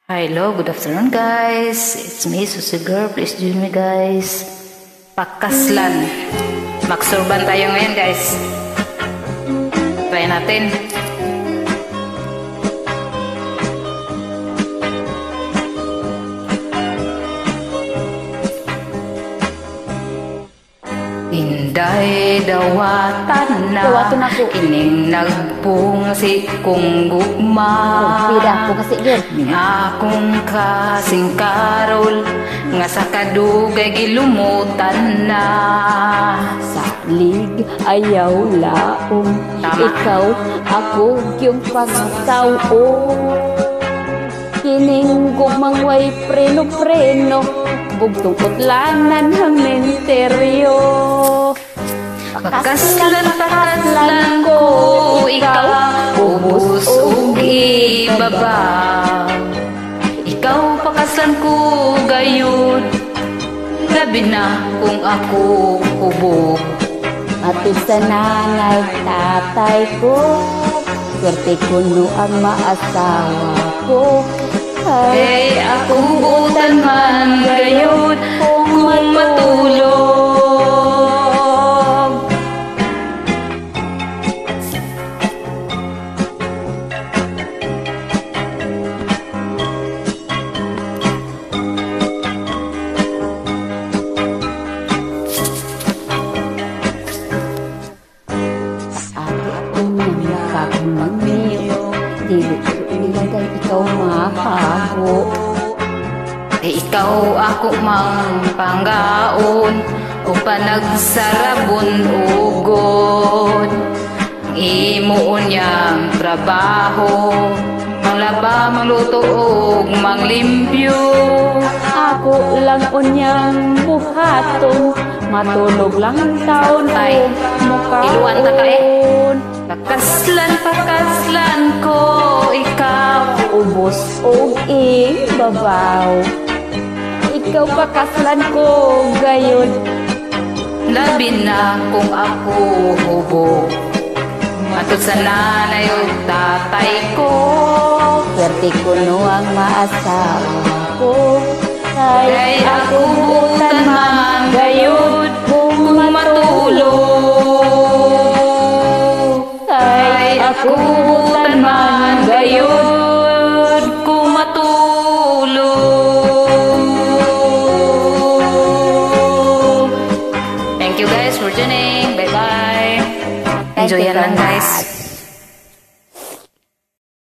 Hello, good afternoon guys. It's me, Susie Girl. Please join me guys. Pakaslan. Magsurban tayo ngayon guys. Try natin. Inday dawatan na kining nagpungsi kong gugma nga akong kasing karol nga sa kadugay gilumutan na salig ayaw laong ikaw ako yung pagtao kining gugmang way preno-preno bugtong utlanan hang menteryo Pakaslan ko ikaw ubos ug ibaba ikaw pakaslan ko gayud labi na kung ako hubog atud sa nanay tatay ko swerte ko no ang maasawa ko kay akong butan man gayud kung matulog ikaw mahago ikaw ako mang panggaon o panagsarabon ugod imuon niyang trabaho manglaba, mangluto ug manglimpyo ako lang unyang buhaton matulog lang taon ay iluan ta ka pakaslan ko ikaw ubos og ibabaw ikaw pakaslan ko gayon labi na kung ako hubog matod sa nanay ug tatay ko swerte ko no ang maasawa ko kay ako butan man gayud kung matulog kay ako butan man gayud kung matulog. Thank you guys for tuning. Bye bye. Enjoy yan lang guys.